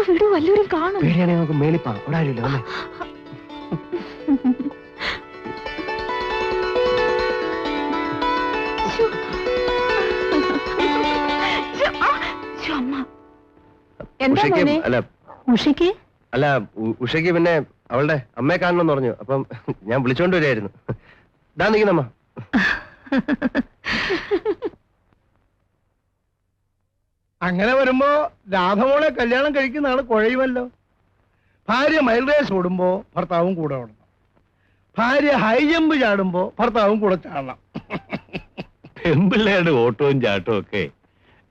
വിടൂ, വല്ലവരും കാണും. പേടിയാണെങ്കിൽ നമുക്ക് മേളിപ്പാ, അവിടെ ആരുമില്ല അല്ലേ? അല്ല, ഉഷയ്ക്ക് പിന്നെ അവളുടെ അമ്മയെ കാണണമെന്ന് പറഞ്ഞു. അപ്പം ഞാൻ വിളിച്ചോണ്ട് വരികയായിരുന്നു. ഇതാ നിൽക്കുന്നമ്മ. അങ്ങനെ വരുമ്പോ രാധമോളെ കല്യാണം കഴിക്കുന്നതാണ് കുഴയുമല്ലോ. ഭാര്യ മൈൽ റേസ് ഓടുമ്പോ ഭർത്താവും കൂടെ ഓടണം. ഭാര്യ ഹൈ ജമ്പ് ചാടുമ്പോ ഭർത്താവും കൂടെ ചാടണം. പെമ്പിള്ളയുടെ ഓട്ടവും ചാട്ടവും ഒക്കെ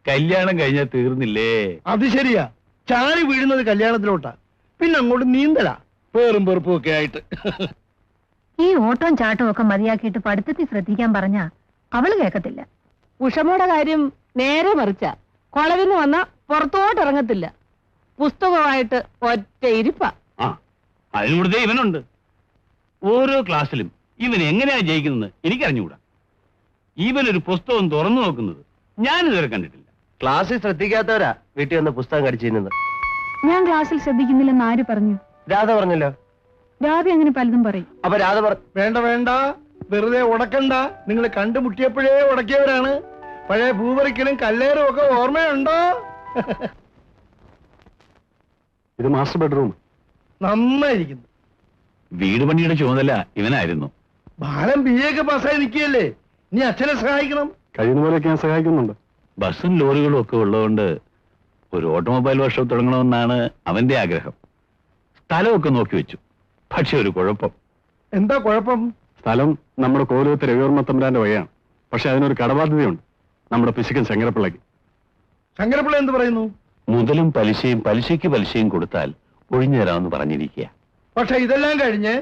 കല്യാണം കഴിഞ്ഞാൽ തീർന്നില്ലേ? അത് ശരിയാ. ചാടി വീഴുന്നത് കല്യാണത്തിലോട്ടാ, പിന്നെ അങ്ങോട്ട് നീന്തലാ, പേറും പെറുപ്പും ഒക്കെ ആയിട്ട്. ഈ ഓട്ടവും ചാട്ടവും ഒക്കെ മതിയാക്കിയിട്ട് പഠിത്തത്തിൽ ശ്രദ്ധിക്കാൻ പറഞ്ഞ അവള് കേക്കത്തില്ല. ഉഷമോടെ കാര്യം നേരെ മറിച്ച. കോളേജിൽ വന്ന പുറത്തോട്ട് ഇറങ്ങത്തില്ല, പുസ്തകമായിട്ട് ഒറ്റ ഇരിപ്പ. ആ, അതിനൂടെ ഇവനുണ്ട്. ഓരോ ക്ലാസ്സിലും ഇവൻ എങ്ങനെയാ ജയിക്കുന്നത് എനിക്കറിഞ്ഞുകൂടാ. ഇവനൊരു പുസ്തകം തുറന്നു നോക്കുന്നത് ഞാനിതുവരെ കണ്ടിട്ടില്ല. ക്ലാസ്സിൽ ശ്രദ്ധിക്കാത്തവരാ വീട്ടിൽ വന്ന് പുസ്തകം കടിച്ചിരുന്നത്. ഞാൻ ക്ലാസ്സിൽ ശ്രദ്ധിക്കുന്നില്ലെന്ന് ആര് പറഞ്ഞു? രാധ പറഞ്ഞല്ലോ. രാധ അങ്ങനെ പലതും പറയും. അപ്പൊ രാധ വേണ്ട വേണ്ട, വെറുതെ ഉടക്കണ്ട. നിങ്ങൾ കണ്ടുമുട്ടിയപ്പോഴേ ഉടക്കിയവരാണ്. പഴയ ഭൂപറിക്കലും കല്ലേറും ഒക്കെ ഓർമ്മയുണ്ടോ? ഇത് മാസ്റ്റർ ബെഡ്റൂം. നന്നായിരിക്കുന്നു. വീട് പണിയുടെ ചുമതല ഇവനായിരുന്നു. ബാലൻ BA ഒക്കെ പാസ്സായി നിൽക്കുകയല്ലേ, നീ അച്ഛനെ സഹായിക്കണം. കഴിയുന്ന പോലെയൊക്കെ ഞാൻ സഹായിക്കുന്നുണ്ട്. ബസ്സും ലോറികളും ഒക്കെ ഉള്ളതുകൊണ്ട് ഒരു ഓട്ടോമൊബൈൽ വർക്ക്ഷോപ്പ് തുടങ്ങണമെന്നാണ് അവന്റെ ആഗ്രഹം. സ്ഥലമൊക്കെ നോക്കി വെച്ചു. പക്ഷെ ഒരു കുഴപ്പം. എന്താ കുഴപ്പം? സ്ഥലം നമ്മുടെ കോലൂത്ത് രവിവർമ്മ തമ്പുരാന്റെ വകയാണ്. പക്ഷെ അതിനൊരു കടബാധ്യതയുണ്ട് നമ്മുടെ പിശുക്കൻ ശങ്കരപ്പിള്ളയ്ക്ക്. ശങ്കരപ്പിള്ള എന്ത് പറയുന്നു? മുതലും പലിശയും പലിശയ്ക്ക് കൊടുത്താൽ ഒഴിഞ്ഞു തരാമെന്ന് പറഞ്ഞിരിക്കുക. പക്ഷെ ഇതെല്ലാം കഴിഞ്ഞ്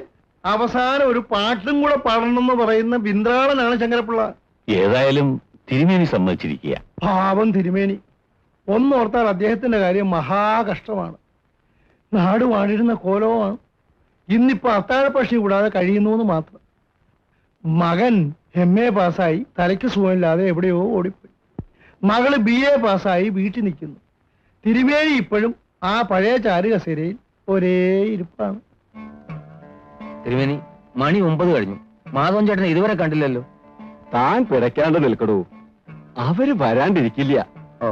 അവസാനം ഒരു പാട്ടും കൂടെ പാടണമെന്ന് പറയുന്ന ബിന്ദ്രാളനാണ് ശങ്കരപ്പിള്ള. ഏതായാലും തിരുമേനി സമ്മതിച്ചിരിക്കുക. പാവം തിരുമേനി. ഒന്നോർത്താൽ അദ്ദേഹത്തിന്റെ കാര്യം മഹാകഷ്ടമാണ്. നാട് വാണിരുന്ന കോലവുമാണ്. ഇന്നിപ്പോ അത്താഴപ്പക്ഷി കൂടാതെ കഴിയുന്നു മാത്രം. മകൻ MA പാസ്സായി തലയ്ക്ക് സുഖമില്ലാതെ എവിടെയോ ഓടിപ്പോയി. മകള് BA പാസ്സായി വീട്ടിൽ നിൽക്കുന്നു. തിരുമേനി ഇപ്പോഴും ആ പഴയ ചാരുകസേരയിൽ ഒരേ ഇരിപ്പാണ്. തിരുമേനി, മണി 9 കഴിഞ്ഞു. മാധവൻ ചേട്ടനെ ഇതുവരെ കണ്ടില്ലല്ലോ. താൻ പിടയ്ക്കാണ്ട് നിൽക്കടൂ, അവര് വരാണ്ടിരിക്കില്ല. ഓ,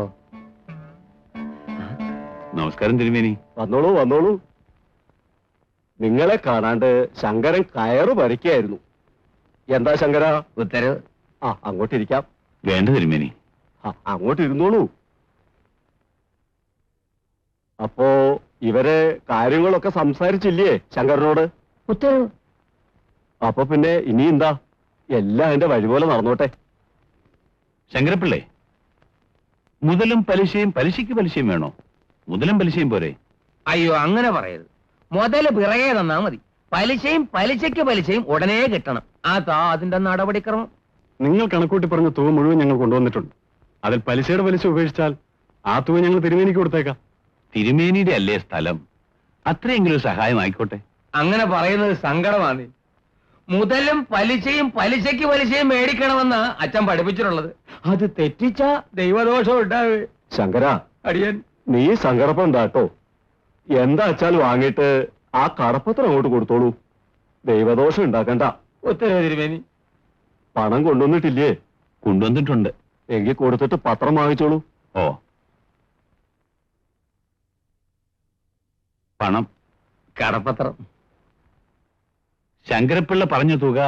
നമസ്കാരം തിരുമേനി. വന്നോളൂ വന്നോളൂ. നിങ്ങളെ കാണാണ്ട് ശങ്കരൻ കയറ് പറിക്കായിരുന്നു. എന്താ ശങ്കര ഉത്തരവ്? അങ്ങോട്ടിരിക്കാം. വേണ്ട തിരുമേനി. അങ്ങോട്ടിരുന്നോളൂ. അപ്പോ ഇവരെ കാര്യങ്ങളൊക്കെ സംസാരിച്ചില്ലേ ശങ്കരനോട്? ഉത്തരവ്. അപ്പൊ പിന്നെ ഇനി എന്താ, എല്ലാം എന്റെ വഴിപോലെ നടന്നോട്ടെ. ശങ്കരപ്പിള്ളേ, മുതലും പലിശയും പലിശയ്ക്ക് വേണോ? മുതലും പലിശയും പോരെ? അയ്യോ, അങ്ങനെ പറയരുത്. മുതല് പിറകെ തന്നാ മതി. പലിശയും പലിശയ്ക്ക് ഉടനെ കിട്ടണം. അതാ അതിന്റെ നടപടിക്രമം. നിങ്ങൾ കണക്കൂട്ടി പറഞ്ഞ തുക മുഴുവൻ ഞങ്ങൾ കൊണ്ടുവന്നിട്ടുണ്ട്. അതിൽ പലിശയുടെ പലിശ ഉപേക്ഷിച്ചാൽ ആ തുക ഞങ്ങൾ തിരുമേനിക്ക് കൊടുത്തേക്കാം. തിരുമേനിയുടെ അല്ലേ സ്ഥലം, അത്രയെങ്കിലും സഹായമായിക്കോട്ടെ. അങ്ങനെ പറയുന്നത് സങ്കടമാണ്. മുതലും പലിശയും പലിശയ്ക്ക് മേടിക്കണമെന്ന് അച്ഛൻ പഠിപ്പിച്ചിട്ടുള്ളത്. അത് തെറ്റിച്ചാ ദൈവദോഷം ഉണ്ടാവേ. ശങ്കര, അടിയൻ നീ സങ്കടപ്പെടാട്ടോ. എന്താ വെച്ചാൽ വാങ്ങിയിട്ട് ആ കടപ്പത്രം അങ്ങോട്ട് കൊടുത്തോളൂ. ദൈവദോഷം ഉണ്ടാക്കണ്ട. ഉത്തരവ് തിരുമേനി. പണം കൊണ്ടുവന്നിട്ടില്ലേ? കൊണ്ടുവന്നിട്ടുണ്ട്. എങ്കിൽ കൊടുത്തിട്ട് പത്രം വാങ്ങിച്ചോളൂ. ഓ, പണം കടപ്പത്രം. ശങ്കരപ്പിള്ള പറഞ്ഞ തുക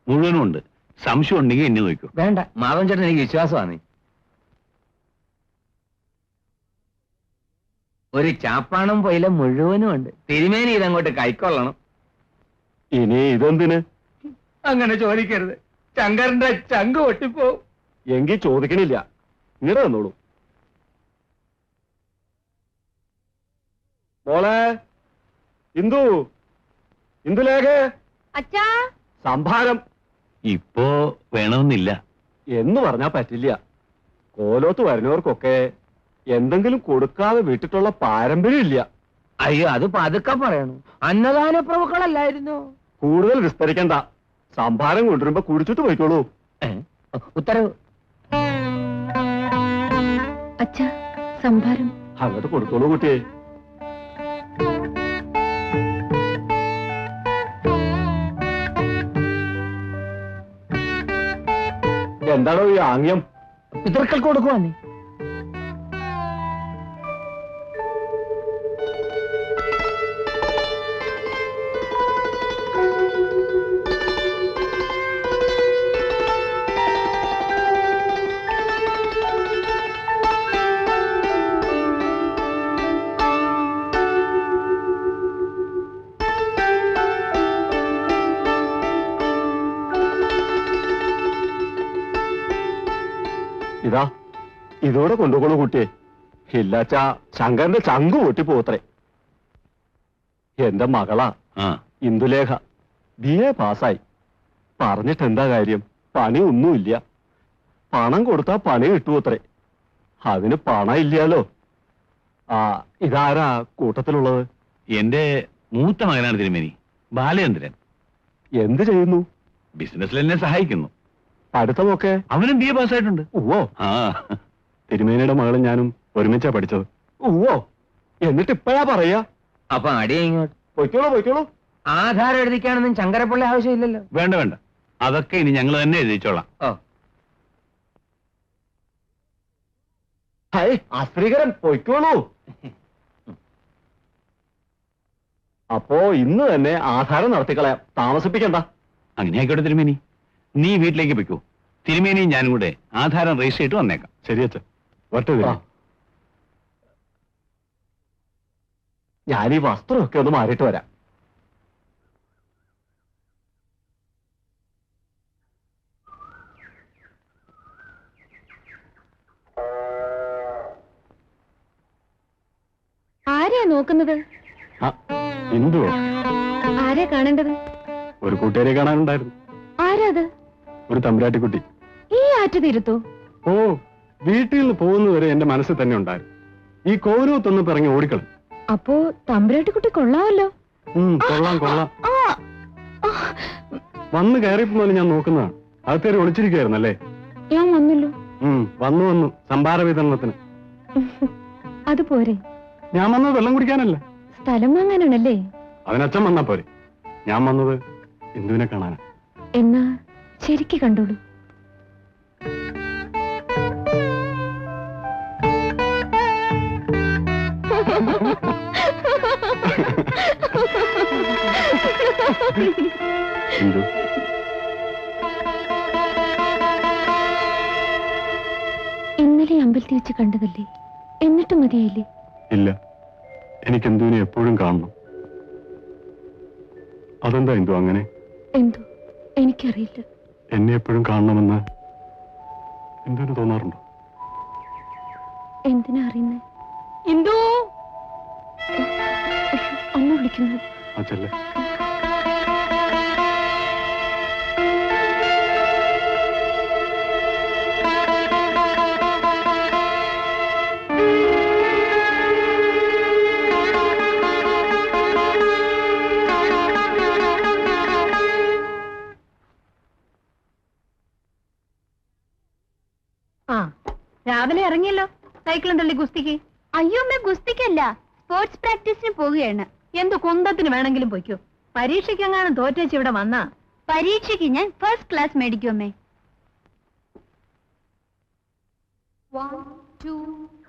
മുഴുവനും ഉണ്ട്. സംശയം ഉണ്ടെങ്കിൽ എന്നെ നോക്കൂ. വേണ്ട, മാധവൻ ചേട്ടൻ എനിക്ക് വിശ്വാസമാണ്. ഒരു ചാപ്പാണം പോയില മുഴുവനും ഉണ്ട്. തിരുമേനി ഇതങ്ങോട്ട് കൈക്കൊള്ളണം. ഇനി ഇതെന്തിന്? അങ്ങനെ ചോദിക്കരുത്, ശങ്കരന്റെ ചങ്ക് പൊട്ടിപ്പോ. എങ്കിൽ ചോദിക്കണില്ല, ഇങ്ങടെ വന്നോളൂ. മോളെ ഇന്ദുലേഖ, അച്ഛാ, സംഭാരം ഇപ്പോ വേണമെന്നില്ല എന്ന് പറഞ്ഞാ പറ്റില്ല. കോലോത്ത് വരുന്നവർക്കൊക്കെ എന്തെങ്കിലും കൊടുക്കാതെ വിട്ടിട്ടുള്ള പാരമ്പര്യം ഇല്ല. അയ്യോ, അത് പതുക്കെ പറയണു. അന്നദാന പ്രഭുക്കളല്ലായിരുന്നു. കൂടുതൽ വിസ്തരിക്കണ്ട. സംഭാരം കൊണ്ടുവരുമ്പോ കുടിച്ചിട്ട് പോയിക്കോളൂ. ഉത്തരവ്. അച്ഛാ, സംഭാരം അങ്ങോട്ട് കൊടുത്തോളൂ കുട്ടിയെ. എന്താണോ ഈ ആംഗ്യം? പിതൃക്കൾക്ക് കൊടുക്കുവാ നീ. ഇതാ ഇതോടെ കൊണ്ടുപോകണു കുട്ടിയെ. ഇല്ലാച്ചാ ശങ്കരന്റെ ചങ്കു പൊട്ടിപ്പോത്രേ. എന്റെ മകളാ ആ ഇന്ദുലേഖ, BA പാസ്സായി. പറഞ്ഞിട്ട് എന്താ കാര്യം? പണി ഒന്നുമില്ല. പണം കൊടുത്താ പണി കിട്ടുമത്രേ. അതിന് പണം ഇല്ലാലോ. ആ ഇതാരാ കൂട്ടത്തിലുള്ളത്? എന്റെ മൂത്ത മകനാണ് തിരുമേനി, ബാലചന്ദ്രൻ. എന്ത് ചെയ്യുന്നു? ബിസിനസ്സിൽ എന്നെ സഹായിക്കുന്നു. പഠിത്തമൊക്കെ? അവനും BA പാസ്സായിട്ടുണ്ട്. ഓ, ആ തിരുമേനിയുടെ മകളും ഞാനും ഒരുമിച്ചാ പഠിച്ചത്. ഓ, എന്നിട്ട് ഇപ്പഴാ പറയാ? അപ്പൊ അടിയ ഇങ്ങോട്ട് പൊയ്ക്കോളൂ. ആധാരം എഴുതിക്കാനൊന്നും ശങ്കരപ്പള്ളി ആവശ്യമില്ലല്ലോ. വേണ്ട വേണ്ട, അതൊക്കെ ഇനി ഞങ്ങൾ തന്നെ എഴുതിച്ചോളാം. ഓ, ഹൈ അശ്രീകരൻ, പൊയ്ക്കോളൂ. അപ്പോ ഇന്ന് തന്നെ ആധാരം നടത്തിക്കളയാം, താമസിപ്പിക്കണ്ട. അങ്ങനെ ആയിക്കോട്ടെ തിരുമേനി, നീ വീട്ടിലേക്ക് പൊയ്ക്കോ. തിരുമേനിയും ഞാനും കൂടെ ആധാരം രജിസ്റ്റർ ചെയ്തിട്ട് വന്നേക്കാം. ശരി അച്ഛൻ, വരട്ടെ. ഞാൻ ഈ വസ്ത്രമൊക്കെ ഒന്ന് മാറിയിട്ട് വരാം. ആരെയാ നോക്കുന്നത്? എന്തുവോ? ആരെയാ കാണേണ്ടത്? ഒരു കൂട്ടുകാരെ കാണാനുണ്ടായിരുന്നു. ആരാത്? ഒരു തമ്പുരാട്ടിക്കുട്ടി. ഈ ആറ്റു തീരത്തോ? ഓ, വീട്ടിൽ നിന്ന് പോകുന്നവരെ എന്റെ മനസ്സിൽ തന്നെ ഉണ്ടായിരുന്നു. ഈ കോരൂത്തൊന്ന് പിറങ്ങി ഓടിക്കളും. അപ്പോ തമ്പുരാട്ടിക്കുട്ടി കൊള്ളാമല്ലോ. കൊള്ളാം. വന്ന് കയറിയപ്പോ മുതൽ ഞാൻ നോക്കുന്നതാണ്. അകത്തേറി ഒളിച്ചിരിക്കുകയായിരുന്നല്ലേ? ഞാൻ വന്നല്ലോ. വന്നു സംഭാര വിതരണത്തിന്. അത് പോരെ? ഞാൻ വന്നത് വെള്ളം കുടിക്കാനല്ല, സ്ഥലം വാങ്ങാനാണല്ലേ? അതിനച്ഛൻ വന്നാ പോരെ. ഞാൻ വന്നത് ഇന്ദുവിനെ കാണാനാ. എന്നാ ശരിക്ക് കണ്ടോളൂ. ഇന്ദു, ഇന്നലെ അമ്പലത്തിൽ വെച്ച് കണ്ടതല്ലേ, എന്നിട്ട് മതിയായില്ലേ? ഇല്ല, എനിക്ക് ഇന്ദുവിനെ എപ്പോഴും കാണണം. അതെന്താ ഇന്ദു അങ്ങനെ? എന്തോ എനിക്കറിയില്ല. എന്നെ എപ്പോഴും കാണണമെന്ന് ഇന്ദുവിന് തോന്നാറുണ്ടോ? എന്തിനാ അറിയുന്നേ? ഇന്ദു, അമ്മ വിളിക്കുന്നു. ആ ചെല്ലേ. രാവിലെ ഇറങ്ങിയല്ലോ സൈക്കിളും തള്ളി ഗുസ്തിക്ക്. അയ്യോ അമ്മ ഗുസ്തിക്കല്ല, സ്പോർട്സ് പ്രാക്ടീസിന് പോവുകയാണ്. എന്ത് കുന്തത്തിന് വേണമെങ്കിലും പോയിക്കോ. പരീക്ഷയ്ക്കെങ്ങാനും തോറ്റേച്ച് ഇവിടെ വന്നാ പരീക്ഷയ്ക്ക് ഞാൻ ഫസ്റ്റ് ക്ലാസ് മേടിക്കും അമ്മേ. 1 2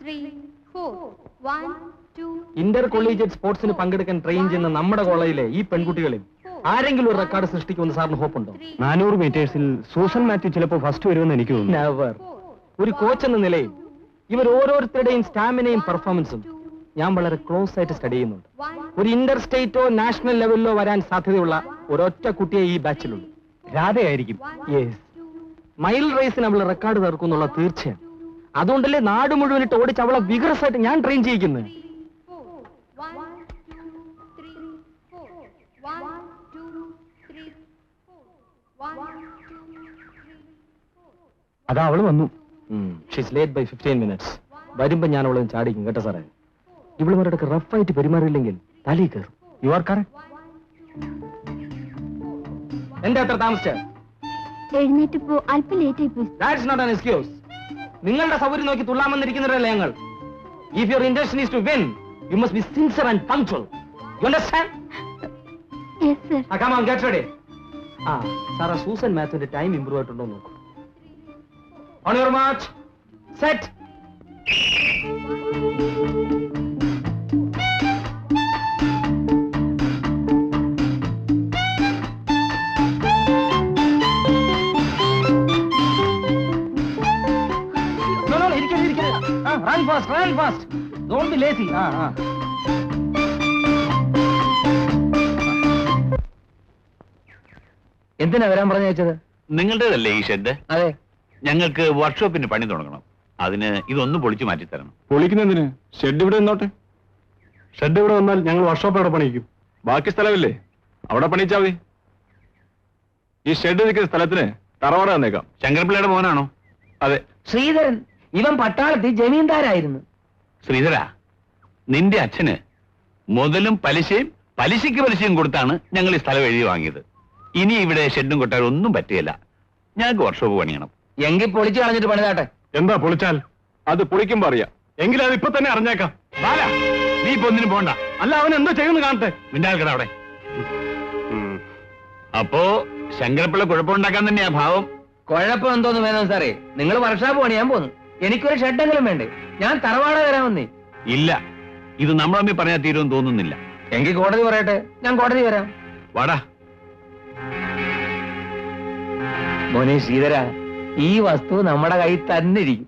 3 4 1 2 ഇന്റർ കൊളീജിയറ്റ് സ്പോർട്സിന് പങ്കെടുക്കാൻ ട്രെയിൻ ചെയ്യുന്ന നമ്മുടെ കോളേജിലെ ഈ പെൺകുട്ടികളിൽ ആരെങ്കിലും ഒരു റെക്കോർഡ് സൃഷ്ടിക്കുമെന്ന് സാറിന് ഹോപ്പുണ്ടോ? 400 മീറ്റേഴ്സിൽ സൂസൻ മാത്യു ചിലപ്പോ ഫസ്റ്റ് വരുമെന്ന് എനിക്ക് തോന്നുന്നു. നെവർ. ഒരു കോച്ച് എന്ന നിലയിൽ ഇവർ ഓരോരുത്തരുടെയും സ്റ്റാമിനയും പെർഫോമൻസും ഞാൻ വളരെ ക്ലോസ് ആയിട്ട് സ്റ്റഡി ചെയ്യുന്നുണ്ട്. ഒരു ഇന്റർ സ്റ്റേറ്റോ നാഷണൽ ലെവലിലോ വരാൻ സാധ്യതയുള്ള ഒരൊറ്റ കുട്ടിയെ ഈ ബാച്ചിലുള്ളൂ. രാധയായിരിക്കും. യെസ്, മൈൽ റേസിന് അവൾ റെക്കോർഡ് തീർക്കുന്നുള്ള തീർച്ചയാണ്. അതുകൊണ്ടല്ലേ നാട് മുഴുവനിട്ട് ഓടിച്ച് അവളെ വിഗ്രസായിട്ട് ഞാൻ ട്രെയിൻ ചെയ്യിക്കുന്നത്. 1 2 3 4 1 2 3 4 1 2 3 4. അതാ അവള് വന്നു. She's late by 15 minutes. വരുമ്പോ ഞാൻ അവളെ ചാടിക്കും കേട്ടോ സാറേ. ഇവളുമാരുടെ റഫായിട്ട് പെരുമാറിയില്ലെങ്കിൽ തലയിൽ കയറും. You are correct. എന്താ അത്ര താമസിച്ച? എഴുന്നേറ്റ് പോ, അല്പം ലേറ്റ് ആയി പോയി. That's not an excuse. നിങ്ങളുടെ സൗകര്യം നോക്കി തുള്ളാമെന്നിരിക്കുന്നവരല്ലേ ഞങ്ങൾ. If your intention is to win, You must be sincere and punctual. You understand? Yes sir. Come on, get ready. Sara Susan മാത്യുവിന്റെ ടൈം ഇമ്പ്രൂവ് ആയിട്ടുണ്ടോ നോക്കൂ. On your march. Set. No, ഇരിക്കരുത്. Run fast. Don't be lazy. എന്തിനാ വരാൻ പറഞ്ഞയച്ചത്? നിങ്ങളുടേതല്ലേ ഈ shed? അതെ. ഞങ്ങൾക്ക് വർക്ക്ഷോപ്പിന് പണി തുടങ്ങണം. അതിന് ഇതൊന്ന് പൊളിച്ചു മാറ്റി തരണം. പൊളിക്കുന്നതിന് ഷെഡ് ഇവിടെ നിന്നോട്ടെ. ഷെഡ് ഇവിടെ വന്നാൽ ഞങ്ങൾ വർക്ക്ഷോപ്പ് അവിടെ പണിയിക്കും. ബാക്കി സ്ഥലമില്ലേ, അവിടെ പണിയിച്ചാ മതി. ഈ ഷെഡ് നിൽക്കുന്ന സ്ഥലത്തിന് തറവാട തന്നേക്കാം. ശങ്കരപ്പിള്ളയുടെ മോനാണോ? അതെ. ശ്രീധരൻ, ഇവൻ പട്ടാളത്തിൽ ജമീന്ദാരായിരുന്നു. ശ്രീധര, നിന്റെ അച്ഛന് മുതലും പലിശയ്ക്ക് പലിശയും കൊടുത്താണ് ഞങ്ങൾ ഈ സ്ഥലം എഴുതി വാങ്ങിയത്. ഇനി ഇവിടെ ഷെഡും കൊട്ടാരും ഒന്നും പറ്റുകയില്ല. ഞങ്ങൾക്ക് വർക്ക്ഷോപ്പ് പണിയണം. എങ്കിൽ പൊളിച്ചു കളഞ്ഞിട്ട് പണിതാട്ടെ. എന്താ പൊളിച്ചാൽ? അത് പൊളിക്കുമ്പോ അറിയാം. എങ്കിലും അത് ഇപ്പൊ തന്നെ അറിഞ്ഞേക്കാം. ബാല, നീ ഇപ്പൊ ഒന്നിനും പോണ്ട. അല്ല, അവൻ എന്താ ചെയ്യുന്നു കാണട്ടെ. മിണ്ടാൽക്കട അവിടെ. അപ്പോ ശങ്കരപ്പിള്ള കുഴപ്പമുണ്ടാക്കാൻ തന്നെയാ ഭാവം. കുഴപ്പം എന്തോന്ന് വേണം സാറേ, നിങ്ങൾ വർക്ക്ഷോപ്പ് പണിയാൻ പോന്നു. എനിക്കൊരു ഷെഡെങ്കിലും വേണ്ടേ? ഞാൻ തറവാട വരാമെന്നേ. ഇല്ല, ഇത് നമ്മൾ തമ്മിൽ പറഞ്ഞാൽ തീരുമെന്ന് തോന്നുന്നില്ല. എങ്കിൽ കോടതി പറയട്ടെ, ഞാൻ കോടതി വരാം. വാടാ. മോനെ ശ്രീധര, ഈ വസ്തു നമ്മുടെ കയ്യിൽ തന്നെ ഇരിക്കും.